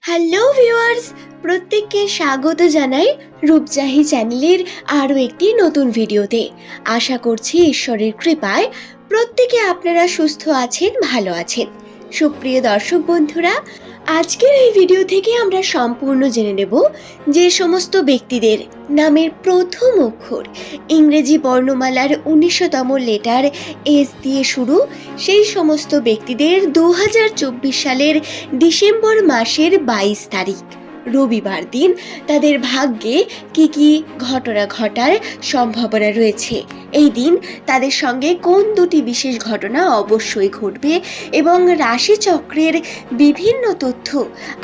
Hello viewers, প্রত্যেককে স্বাগত জানাই রূপজাহি চ্যানেলের আরও একটি নতুন ভিডিওতে। আশা করছি ঈশ্বরের কৃপায় প্রত্যেকে আপনারা সুস্থ আছেন, ভালো আছেন। সুপ্রিয় দর্শক বন্ধুরা, আজকের এই ভিডিও থেকে আমরা সম্পূর্ণ জেনে নেব যে সমস্ত ব্যক্তিদের নামের প্রথম অক্ষর ইংরেজি বর্ণমালার ১৯তম লেটার এস দিয়ে শুরু, সেই সমস্ত ব্যক্তিদের ২০২৪ সালের ডিসেম্বর মাসের ২২ তারিখ রবিবার দিন তাদের ভাগ্যে কি কি ঘটনা ঘটার সম্ভাবনা রয়েছে। এই দিন তাদের সঙ্গে কোন দুটি বিশেষ ঘটনা অবশ্যই ঘটবে এবং রাশিচক্রের বিভিন্ন তথ্য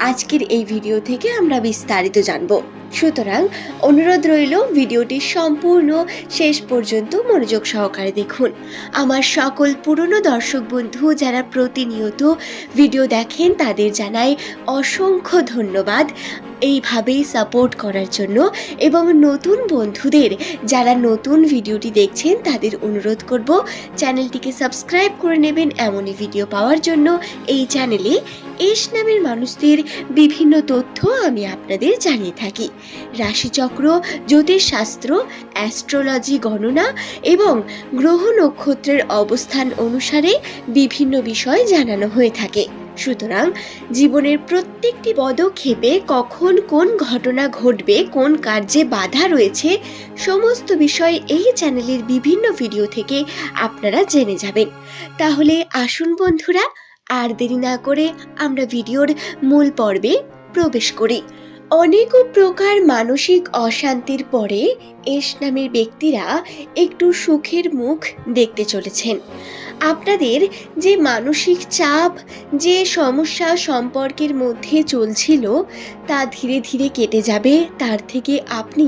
আজকের এই ভিডিও থেকে আমরা বিস্তারিত জানব। সুতরাং অনুরোধ রইল ভিডিওটি সম্পূর্ণ শেষ পর্যন্ত মনোযোগ সহকারে দেখুন। আমার সকল পুরনো দর্শক বন্ধু যারা প্রতিনিয়ত ভিডিও দেখেন তাদের জানাই অসংখ্য ধন্যবাদ এইভাবেই সাপোর্ট করার জন্য, এবং নতুন বন্ধুদের যারা নতুন ভিডিওটি দেখছেন তাদের অনুরোধ করব চ্যানেলটিকে সাবস্ক্রাইব করে নেবেন এমনই ভিডিও পাওয়ার জন্য। এই চ্যানেলে এস নামের মানুষদের বিভিন্ন তথ্য আমি আপনাদের জানিয়ে থাকি। রাশিচক্র, জ্যোতিষশাস্ত্র, অ্যাস্ট্রোলজি গণনা এবং গ্রহ নক্ষত্রের অবস্থান অনুসারে বিভিন্ন বিষয় জানানো হয়ে থাকে। সুতরাং জীবনের প্রত্যেকটি পদক্ষেপে কখন কোন ঘটনা ঘটবে, কোন কার্যে বাধা রয়েছে, সমস্ত বিষয় এই চ্যানেলের বিভিন্ন ভিডিও থেকে আপনারা জেনে যাবেন। তাহলে আসুন বন্ধুরা, আর দেরি না করে আমরা ভিডিওর মূল পর্বে প্রবেশ করি। অনেক প্রকার মানসিক অশান্তির পরে এস নামের ব্যক্তিরা একটু সুখের মুখ দেখতে চলেছেন। আপনাদের যে মানসিক চাপ, যে সমস্যা সম্পর্কের মধ্যে চলছিল তা ধীরে ধীরে কেটে যাবে, তার থেকে আপনি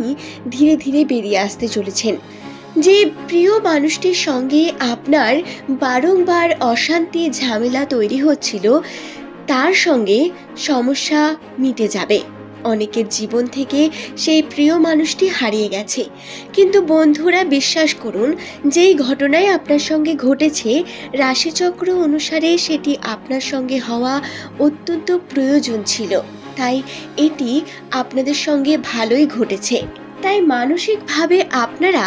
ধীরে ধীরে বেরিয়ে আসতে চলেছেন। যে প্রিয় মানুষটির সঙ্গে আপনার বারংবার অশান্তি ঝামেলা তৈরি হচ্ছিল তার সঙ্গে সমস্যা মিটে যাবে। অনেকের জীবন থেকে সেই প্রিয় মানুষটি হারিয়ে গেছে, কিন্তু বন্ধুরা বিশ্বাস করুন, যেই ঘটনায় আপনার সঙ্গে ঘটেছে রাশিচক্র অনুসারে সেটি আপনার সঙ্গে হওয়া অত্যন্ত প্রয়োজন ছিল, তাই এটি আপনাদের সঙ্গে ভালোই ঘটেছে। তাই মানসিকভাবে আপনারা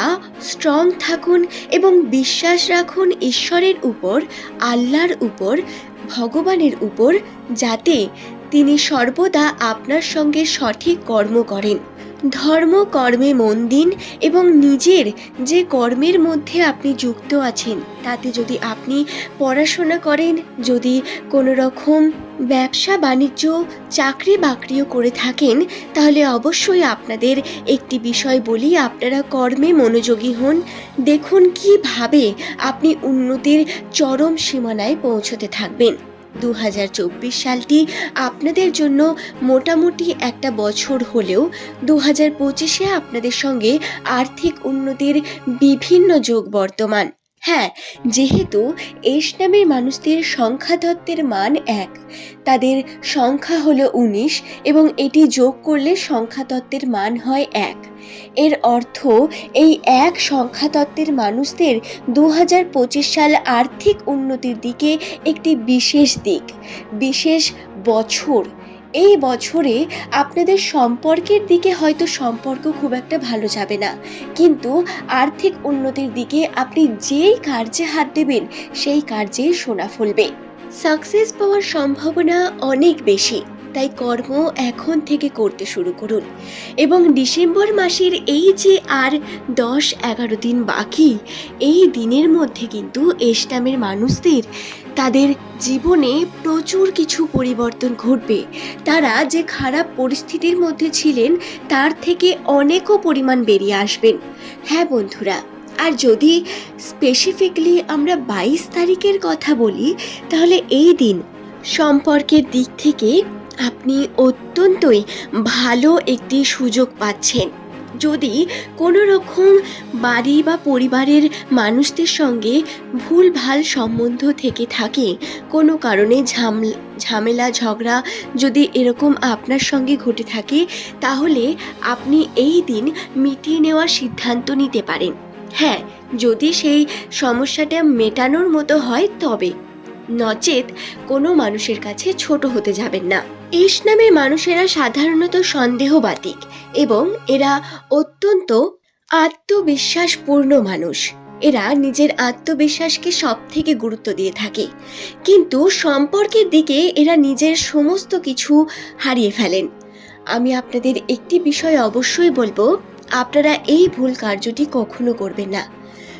স্ট্রং থাকুন এবং বিশ্বাস রাখুন ঈশ্বরের উপর, আল্লাহর উপর, ভগবানের উপর, যাতে তিনি সর্বদা আপনার সঙ্গে সঠিক কর্ম করেন। ধর্ম কর্মে মন দিন এবং নিজের যে কর্মের মধ্যে আপনি যুক্ত আছেন তাতে যদি আপনি পড়াশোনা করেন, যদি কোনো রকম ব্যবসা বাণিজ্য, চাকরি বাকরিও করে থাকেন, তাহলে অবশ্যই আপনাদের একটি বিষয় বলি, আপনারা কর্মে মনোযোগী হন। দেখুন কিভাবে আপনি উন্নতির চরম সীমানায় পৌঁছতে থাকবেন। ২০২৪ সালটি আপনাদের জন্য মোটামুটি একটা বছর হলেও ২০২৫-এ আপনাদের সঙ্গে আর্থিক উন্নতির বিভিন্ন যোগ বর্তমান। হ্যাঁ, যেহেতু এস নামের মানুষদের সংখ্যাতত্ত্বের মান ১, তাদের সংখ্যা হলো ১৯ এবং এটি যোগ করলে সংখ্যাতত্ত্বের মান হয় ১। এর অর্থ এই ১ সংখ্যাতত্ত্বের মানুষদের ২০২৫ সাল আর্থিক উন্নতির দিকে একটি বিশেষ দিক, বিশেষ বছর। এই বছরে আপনাদের সম্পর্কের দিকে হয়তো সম্পর্ক খুব একটা ভালো যাবে না, কিন্তু আর্থিক উন্নতির দিকে আপনি যেই কার্যে হাত দেবেন সেই কার্যেই সোনা ফলবে। সাকসেস পাওয়ার সম্ভাবনা অনেক বেশি, তাই কর্ম এখন থেকে করতে শুরু করুন। এবং ডিসেম্বর মাসের এই যে আর ১০-১১ দিন বাকি, এই দিনের মধ্যে কিন্তু এস নামের মানুষদের তাদের জীবনে প্রচুর কিছু পরিবর্তন ঘটবে। তারা যে খারাপ পরিস্থিতির মধ্যে ছিলেন তার থেকে অনেকও পরিমাণ বেরিয়ে আসবেন। হ্যাঁ বন্ধুরা, আর যদি স্পেসিফিকলি আমরা ২২ তারিখের কথা বলি, তাহলে এই দিন সম্পর্কের দিক থেকে আপনি অত্যন্তই ভালো একটি সুযোগ পাচ্ছেন। যদি কোনো রকম বাড়ি বা পরিবারের মানুষদের সঙ্গে ভুলভাল সম্বন্ধ থেকে থাকে, কোনো কারণে ঝামেলা ঝগড়া যদি এরকম আপনার সঙ্গে ঘটে থাকে, তাহলে আপনি এই দিন মিটিয়ে নেওয়ার সিদ্ধান্ত নিতে পারেন। হ্যাঁ, যদি সেই সমস্যাটা মেটানোর মতো হয় তবে, নচেত কোনো মানুষের কাছে ছোট হতে যাবেন না। এস নামের মানুষেরা সাধারণত সন্দেহবাতিক এবং এরা অত্যন্ত আত্মবিশ্বাসপূর্ণ মানুষ। এরা নিজের আত্মবিশ্বাসকে সব থেকে গুরুত্ব দিয়ে থাকে, কিন্তু সম্পর্কের দিকে এরা নিজের সমস্ত কিছু হারিয়ে ফেলেন। আমি আপনাদের একটি বিষয় অবশ্যই বলবো, আপনারা এই ভুল কার্যটি কখনো করবেন না।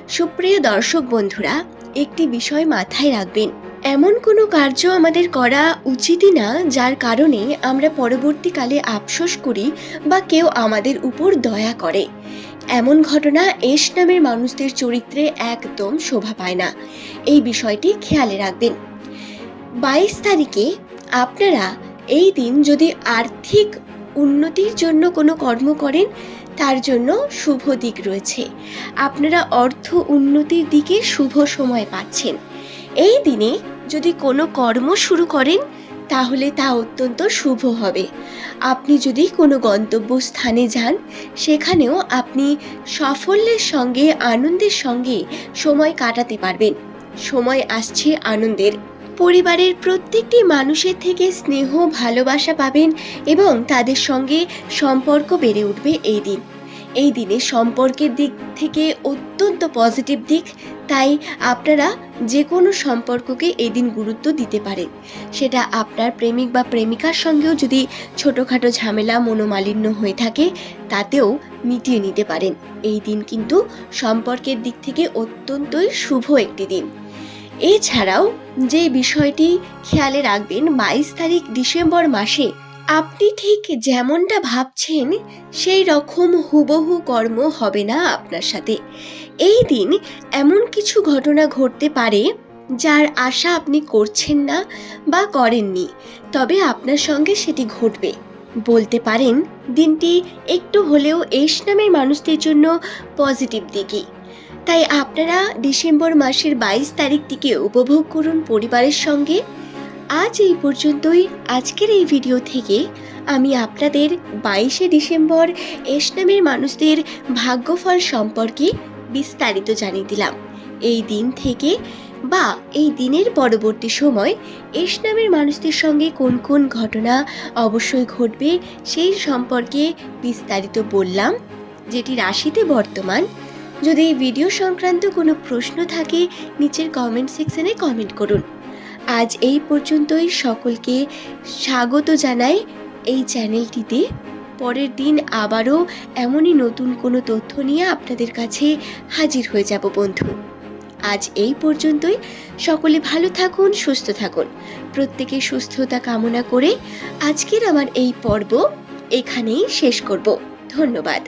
সুপ্রিয় দর্শক বন্ধুরা, একটি বিষয় মাথায় রাখবেন, এমন কোনো কার্য আমাদের করা উচিতই না যার কারণে আমরা পরবর্তীকালে আফসোস করি বা কেউ আমাদের উপর দয়া করে। এমন ঘটনা এস নামের মানুষদের চরিত্রে একদম শোভা পায় না। এই বিষয়টি খেয়ালে রাখবেন। 22 তারিখে আপনারা এই দিন যদি আর্থিক উন্নতির জন্য কোনো কর্ম করেন, তার জন্য শুভ দিক রয়েছে। আপনারা অর্থ উন্নতির দিকে শুভ সময় পাচ্ছেন। এই দিনে যদি কোনো কর্ম শুরু করেন, তাহলে তা অত্যন্ত শুভ হবে। আপনি যদি কোনো গন্তব্যস্থানে যান, সেখানেও আপনি সাফল্যের সঙ্গে আনন্দের সঙ্গে সময় কাটাতে পারবেন। সময় আসছে আনন্দের। পরিবারের প্রত্যেকটি মানুষের থেকে স্নেহ ভালোবাসা পাবেন এবং তাদের সঙ্গে সম্পর্ক বেড়ে উঠবে এই দিন। এই দিনে সম্পর্কের দিক থেকে অত্যন্ত পজিটিভ দিক, তাই আপনারা যে কোনো সম্পর্ককে এই দিন গুরুত্ব দিতে পারেন। সেটা আপনার প্রেমিক বা প্রেমিকার সঙ্গেও যদি ছোটোখাটো ঝামেলা মনোমালিন্য হয়ে থাকে, তাতেও মিটিয়ে নিতে পারেন। এই দিন কিন্তু সম্পর্কের দিক থেকে অত্যন্তই শুভ একটি দিন। এছাড়াও যে বিষয়টি খেয়ালে রাখবেন, 22 তারিখ ডিসেম্বর মাসে আপনি ঠিক যেমনটা ভাবছেন সেই রকম হুবহু কর্ম হবে না আপনার সাথে। এই দিন এমন কিছু ঘটনা ঘটতে পারে যার আশা আপনি করছেন না বা করেননি, তবে আপনার সঙ্গে সেটি ঘটবে। বলতে পারেন দিনটি একটু হলেও এস নামের মানুষদের জন্য পজিটিভ দিকই। তাই আপনারা ডিসেম্বর মাসের 22 তারিখটিকে উপভোগ করুন পরিবারের সঙ্গে। আজ এই পর্যন্তই। আজকের এই ভিডিও থেকে আমি আপনাদের 22শে ডিসেম্বর এস নামের মানুষদের ভাগ্যফল সম্পর্কে বিস্তারিত জানিয়ে দিলাম। এই দিন থেকে বা এই দিনের পরবর্তী সময় এস নামের মানুষদের সঙ্গে কোন কোন ঘটনা অবশ্যই ঘটবে সেই সম্পর্কে বিস্তারিত বললাম, যেটি রাশিতে বর্তমান। যদি এই ভিডিও সংক্রান্ত কোনো প্রশ্ন থাকে, নিচের কমেন্ট সেকশনে কমেন্ট করুন। আজ এই পর্যন্তই। সকলকে স্বাগত জানাই এই চ্যানেলটিতে। পরের দিন আবারও এমনই নতুন কোনো তথ্য নিয়ে আপনাদের কাছে হাজির হয়ে যাব বন্ধু। আজ এই পর্যন্তই। সকলে ভালো থাকুন, সুস্থ থাকুন। প্রত্যেকের সুস্থতা কামনা করে আজকের আমার এই পর্ব এখানেই শেষ করব। ধন্যবাদ।